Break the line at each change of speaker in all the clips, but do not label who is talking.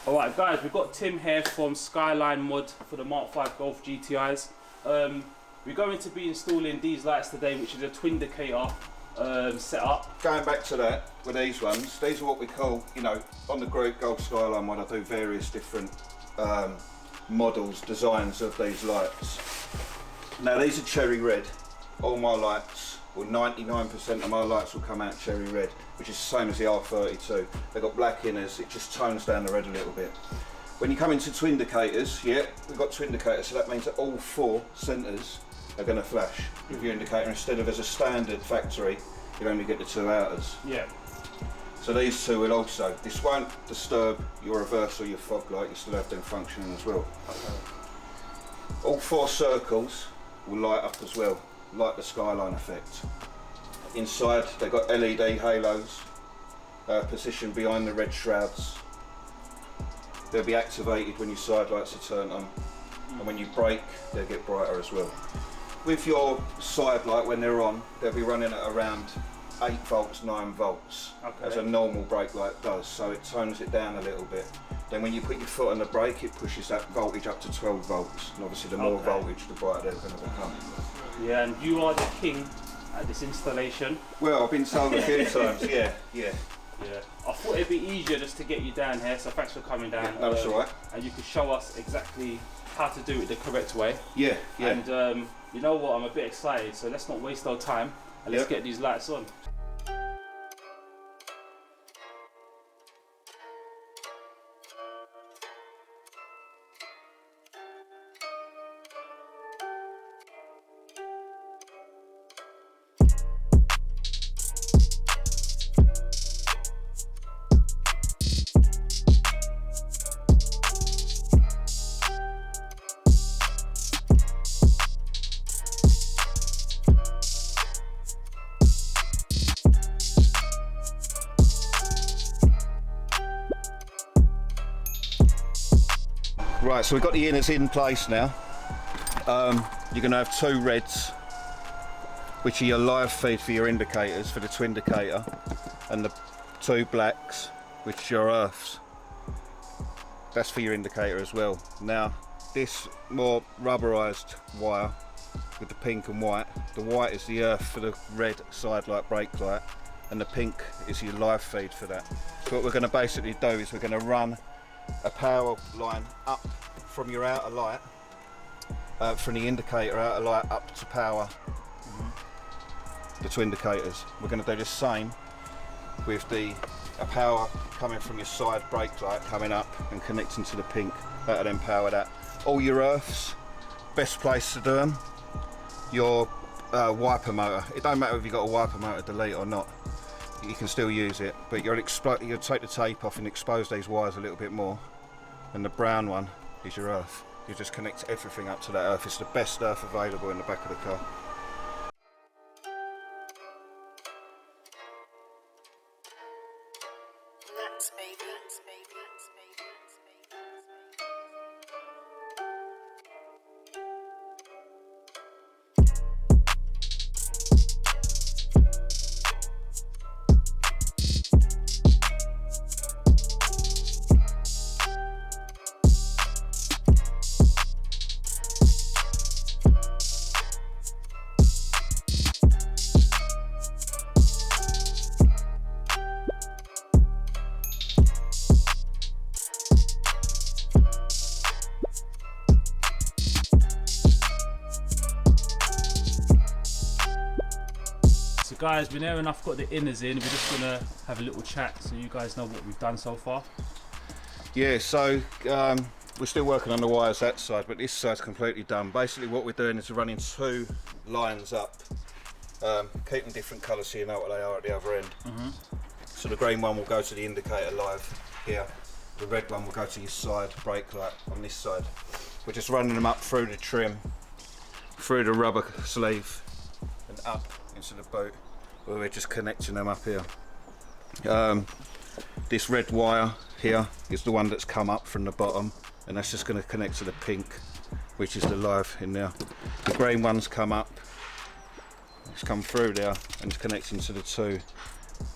Alright guys, we've got Tim here from Skyline mod for the Mark 5 Golf GTIs. We're going to be installing these lights today, which is a twin indicator setup.
Going back to that, with these ones, these are what we call, you know, on the group Golf Skyline mod I do various different models, designs of these lights. Now these are cherry red. All my lights, well 99% of my lights will come out cherry red, which is the same as the R32. They've got black inners, it just tones down the red a little bit. When you come into twin indicators, yeah, we've got twin indicators, so that means that all 4 centres are going to flash with your indicator, instead of as a standard factory, you only get the 2 outers.
Yeah.
So these 2 will also, this won't disturb your reverse or your fog light, you still have them functioning as well. Okay. All 4 circles will light up as well, like the Skyline effect. Inside they've got LED halos positioned behind the red shrouds. They'll be activated when your side lights are turned on, and when you brake they'll get brighter as well. With your side light, when they're on, they'll be running at around 8 volts, 9 volts, okay, as a normal brake light does, so it tones it down a little bit. Then when you put your foot on the brake, it pushes that voltage up to 12 volts, and obviously the more voltage, the brighter they're going to become.
Yeah, and you are the king at this installation.
Well, I've been told a few times, yeah.
I thought it'd be easier just to get you down here, so thanks for coming down.
Yeah, no, that's alright.
And you can show us exactly how to do it the correct way.
Yeah.
And you know what, I'm a bit excited, so let's not waste our time and let's get these lights on.
Right, so we've got the inners in place now. You're going to have 2 reds, which are your live feed for your indicators, for the twin indicator, and the 2 blacks, which are your earths. That's for your indicator as well. Now, this more rubberized wire with the pink and white, the white is the earth for the red side light, brake light, and the pink is your live feed for that. So what we're going to basically do is we're going to run a power line up from your outer light, from the indicator outer light up to power the twin indicators. We're going to do the same with the power coming from your side brake light coming up and connecting to the pink. That'll then power that. All your earths, best place to do them, your wiper motor. It don't matter if you've got a wiper motor delete or not, you can still use it, but you'll take the tape off and expose these wires a little bit more, and the brown one is your earth. You just connect everything up to that earth. It's the best earth available in the back of the car.
So guys, we're near enough got the inners in. We're just gonna have a little chat so you guys know what we've done so far.
Yeah, so we're still working on the wires that side, but this side's completely done. Basically what we're doing is we're running 2 lines up, keeping different colours so you know what they are at the other end. So the green one will go to the indicator live here, the red one will go to your side brake light on this side. We're just running them up through the trim, through the rubber sleeve and up into the boot, where we're just connecting them up here. This red wire here is the one that's come up from the bottom, and that's just going to connect to the pink, which is the live in there. The green one's come up, it's come through there and it's connecting to the 2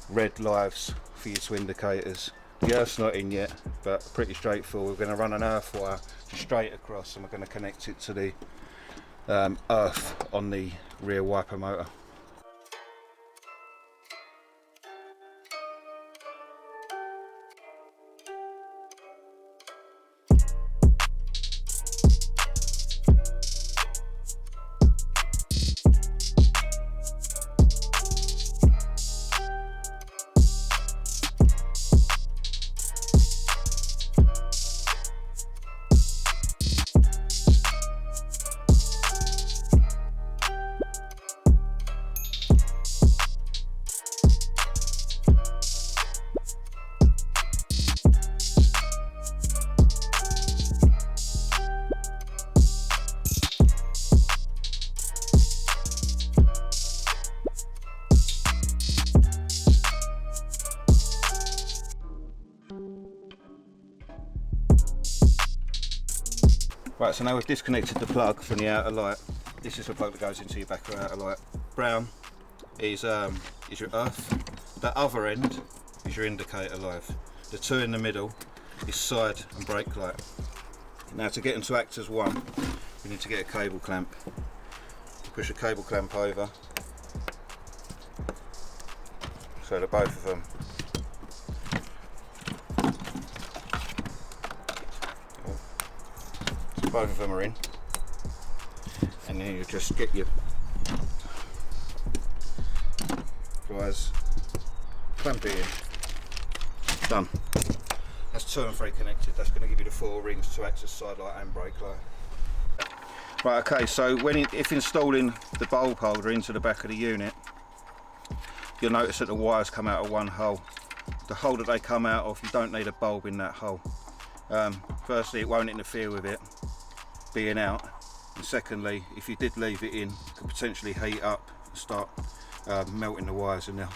red lives for your 2 indicators, The earth's not in yet, but pretty straightforward. We're going to run an earth wire just straight across, and we're going to connect it to the earth on the rear wiper motor. Right, so now we've disconnected the plug from the outer light. This is the plug that goes into your back or outer light. Brown is your earth. That other end is your indicator light. The two in the middle is side and brake light. Now to get them to act as one, we need to get a cable clamp. Push a cable clamp over so that both of them are in, and then you just get your pliers, clamp it in, done. That's 2 and 3 connected. That's going to give you the 4 rings to act as side light and brake light. Right, okay, so if installing the bulb holder into the back of the unit, you'll notice that the wires come out of one hole. The hole that they come out of, you don't need a bulb in that hole. Firstly, it won't interfere with it being out, and secondly, if you did leave it in, it could potentially heat up and start melting the wires in there.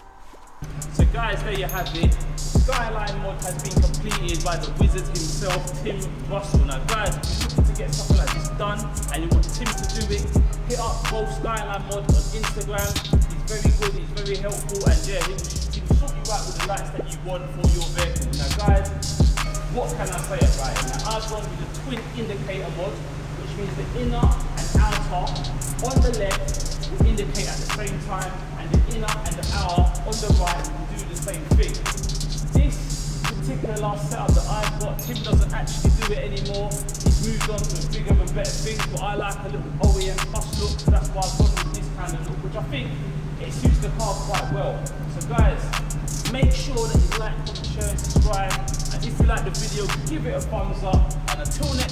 So guys, there you have it. Skyline mod has been completed by the wizard himself, Tim Russell. Now guys, if you're looking to get something like this done and you want Tim to do it, hit up both Skyline mod on Instagram. He's very good, he's very helpful, and yeah, he'll sort you out with the lights that you want for your vehicle. Now guys, what can I say about it? Now I've gone with the twin indicator mod, which means the inner and outer on the left will indicate at the same time, and the inner and the outer on the right will do the same thing. This particular setup that I've got, Tim doesn't actually do it anymore. He's moved on to bigger and better things, but I like a little OEM plus look, so that's why I've gone with this kind of look, which I think it suits the car quite well. So guys, make sure that you like, comment, share and subscribe, and if you like the video, give it a thumbs up, and until next